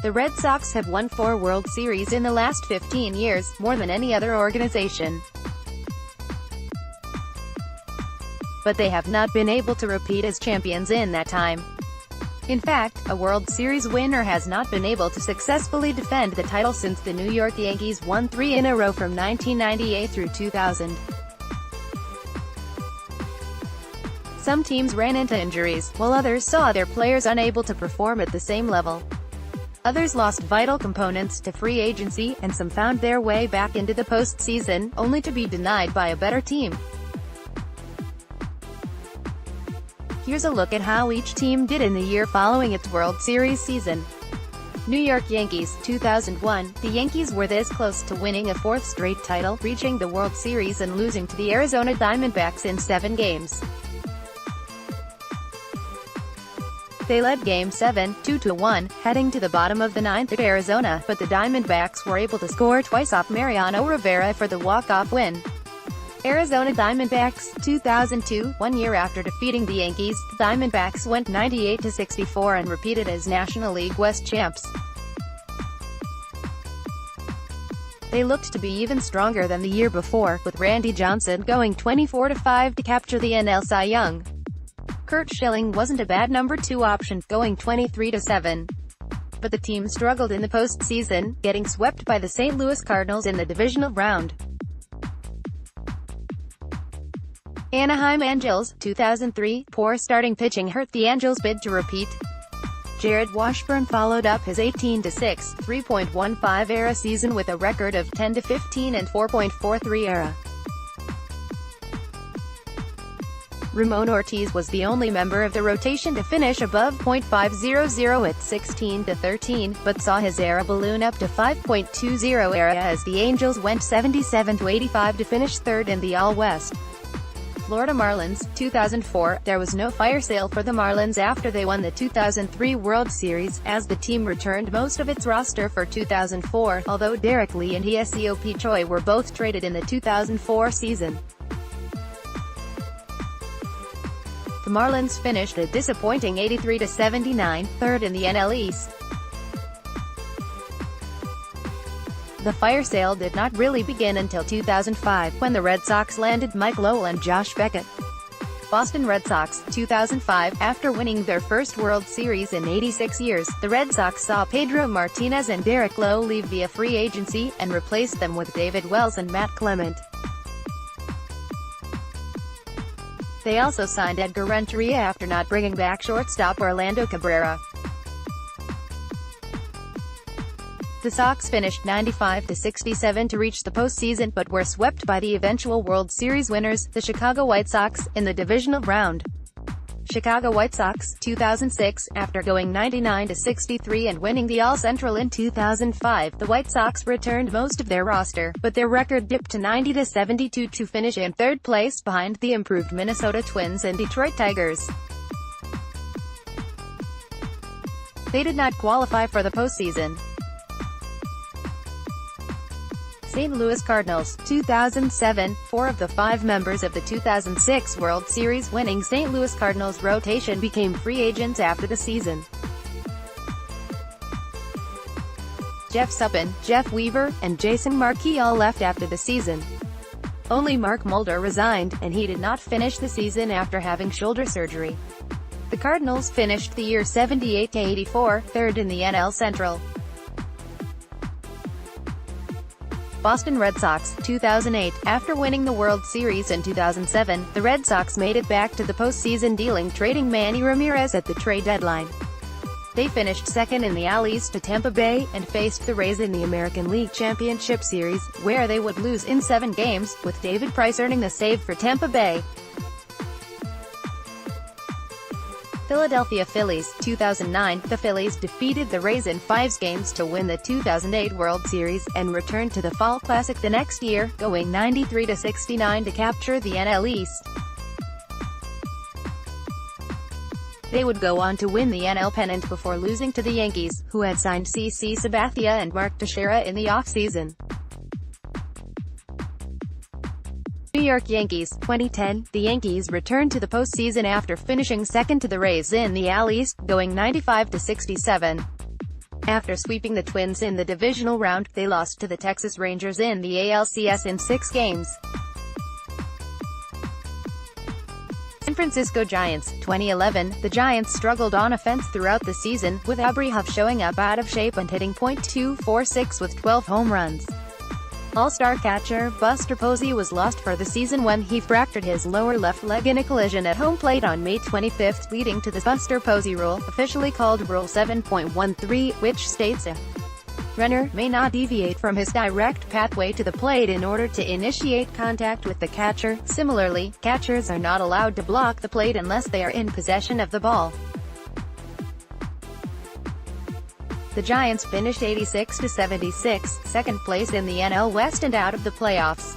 The Red Sox have won 4 World Series in the last 15 years, more than any other organization. But they have not been able to repeat as champions in that time. In fact, a World Series winner has not been able to successfully defend the title since the New York Yankees won 3 in a row from 1998 through 2000. Some teams ran into injuries, while others saw their players unable to perform at the same level. Others lost vital components to free agency, and some found their way back into the postseason, only to be denied by a better team. Here's a look at how each team did in the year following its World Series season. New York Yankees, 2001. The Yankees were this close to winning a 4th straight title, reaching the World Series and losing to the Arizona Diamondbacks in 7 games. They led Game 7, 2-1, heading to the bottom of the 9th at Arizona, but the Diamondbacks were able to score twice off Mariano Rivera for the walk-off win. Arizona Diamondbacks, 2002. 1 year after defeating the Yankees, the Diamondbacks went 98-64 and repeated as National League West champs. They looked to be even stronger than the year before, with Randy Johnson going 24-5 to capture the NL Cy Young. Curt Schilling wasn't a bad number 2 option, going 23-7. But the team struggled in the postseason, getting swept by the St. Louis Cardinals in the divisional round. Anaheim Angels, 2003. Poor starting pitching hurt the Angels' bid to repeat. Jared Washburn followed up his 18-6, 3.15 ERA season with a record of 10-15 and 4.43 ERA. Ramon Ortiz was the only member of the rotation to finish above .500 at 16-13, but saw his ERA balloon up to 5.20 ERA as the Angels went 77-85 to finish 3rd in the All-West. Florida Marlins, 2004. There was no fire sale for the Marlins after they won the 2003 World Series, as the team returned most of its roster for 2004, although Derek Lee and Hiesioppi Choi were both traded in the 2004 season. The Marlins finished a disappointing 83-79, 3rd in the NL East. The fire sale did not really begin until 2005, when the Red Sox landed Mike Lowell and Josh Beckett. Boston Red Sox, 2005. After winning their first World Series in 86 years, the Red Sox saw Pedro Martinez and Derek Lowe leave via free agency, and replaced them with David Wells and Matt Clement. They also signed Edgar Renteria after not bringing back shortstop Orlando Cabrera. The Sox finished 95-67 to reach the postseason, but were swept by the eventual World Series winners, the Chicago White Sox, in the divisional round. Chicago White Sox, 2006. After going 99-63 and winning the All-Central in 2005, the White Sox returned most of their roster, but their record dipped to 90-72 to finish in 3rd place behind the improved Minnesota Twins and Detroit Tigers. They did not qualify for the postseason. St. Louis Cardinals, 2007. 4 of the 5 members of the 2006 World Series winning St. Louis Cardinals rotation became free agents after the season. Jeff Suppan, Jeff Weaver, and Jason Markey all left after the season. Only Mark Mulder resigned, and he did not finish the season after having shoulder surgery. The Cardinals finished the year 78-84, 3rd in the NL Central. Boston Red Sox, 2008. After winning the World Series in 2007, the Red Sox made it back to the postseason trading Manny Ramirez at the trade deadline. They finished 2nd in the AL East to Tampa Bay, and faced the Rays in the American League Championship Series, where they would lose in 7 games, with David Price earning the save for Tampa Bay. Philadelphia Phillies, 2009. The Phillies defeated the Rays in 5 games to win the 2008 World Series, and returned to the Fall Classic the next year, going 93-69 to capture the NL East. They would go on to win the NL pennant before losing to the Yankees, who had signed CC Sabathia and Mark Teixeira in the offseason. New York Yankees, 2010. The Yankees returned to the postseason after finishing 2nd to the Rays in the AL East, going 95-67. After sweeping the Twins in the divisional round, they lost to the Texas Rangers in the ALCS in 6 games. San Francisco Giants, 2011. The Giants struggled on offense throughout the season, with Aubrey Huff showing up out of shape and hitting .246 with 12 home runs. All-star catcher Buster Posey was lost for the season when he fractured his lower left leg in a collision at home plate on May 25, leading to the Buster Posey rule, officially called Rule 7.13, which states a runner may not deviate from his direct pathway to the plate in order to initiate contact with the catcher. Similarly, catchers are not allowed to block the plate unless they are in possession of the ball. The Giants finished 86-76, second place in the NL West and out of the playoffs.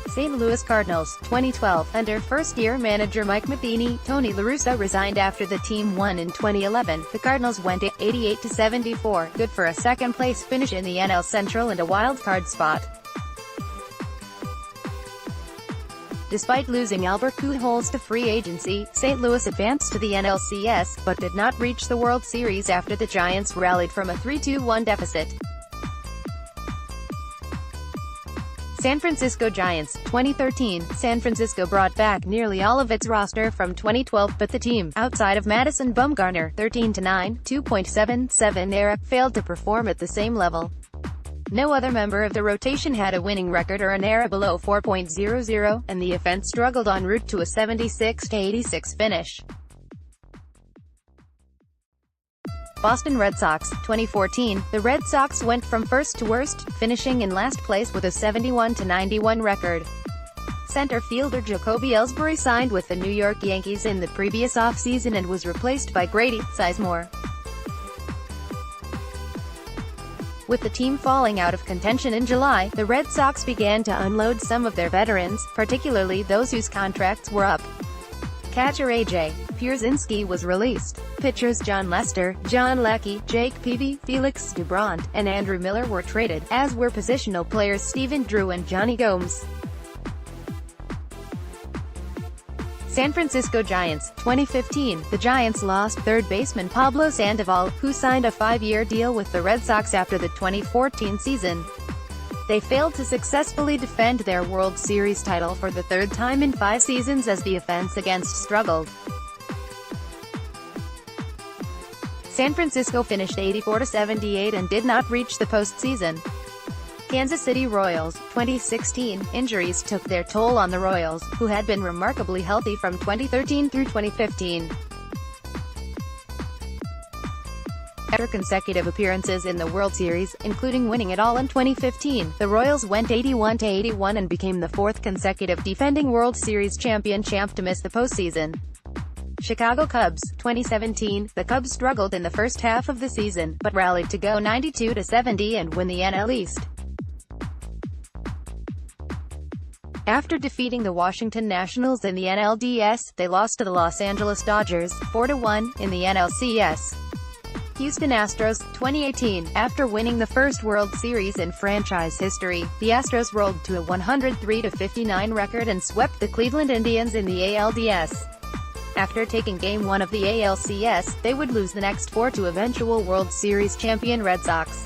St. Louis Cardinals, 2012. Under first-year manager Mike Matheny, Tony La Russa resigned after the team won in 2011. The Cardinals went 88-74, good for a second-place finish in the NL Central and a wild-card spot. Despite losing Albert Pujols to free agency, St. Louis advanced to the NLCS, but did not reach the World Series after the Giants rallied from a 3-1 deficit. San Francisco Giants, 2013. San Francisco brought back nearly all of its roster from 2012, but the team, outside of Madison Bumgarner, 13-9, 2.77 ERA, failed to perform at the same level. No other member of the rotation had a winning record or an ERA below 4.00, and the offense struggled en route to a 76-86 finish. Boston Red Sox, 2014. The Red Sox went from first to worst, finishing in last place with a 71-91 record. Center fielder Jacoby Ellsbury signed with the New York Yankees in the previous offseason and was replaced by Grady Sizemore. With the team falling out of contention in July, the Red Sox began to unload some of their veterans, particularly those whose contracts were up. Catcher A.J. Pierzynski was released. Pitchers John Lester, John Lackey, Jake Peavy, Felix Doubront, and Andrew Miller were traded, as were positional players Stephen Drew and Johnny Gomes. San Francisco Giants, 2015. The Giants lost third baseman Pablo Sandoval, who signed a 5-year deal with the Red Sox after the 2014 season. They failed to successfully defend their World Series title for the third time in 5 seasons as the offense against struggled. San Francisco finished 84-78 and did not reach the postseason. Kansas City Royals, 2016. Injuries took their toll on the Royals, who had been remarkably healthy from 2013 through 2015. After consecutive appearances in the World Series, including winning it all in 2015, the Royals went 81-81 and became the 4th consecutive defending World Series champ to miss the postseason. Chicago Cubs, 2017. The Cubs struggled in the first half of the season, but rallied to go 92-70 and win the NL East. After defeating the Washington Nationals in the NLDS, they lost to the Los Angeles Dodgers, 4-1, in the NLCS. Houston Astros, 2018. After winning the first World Series in franchise history, the Astros rolled to a 103-59 record and swept the Cleveland Indians in the ALDS. After taking Game 1 of the ALCS, they would lose the next 4 to eventual World Series champion Red Sox.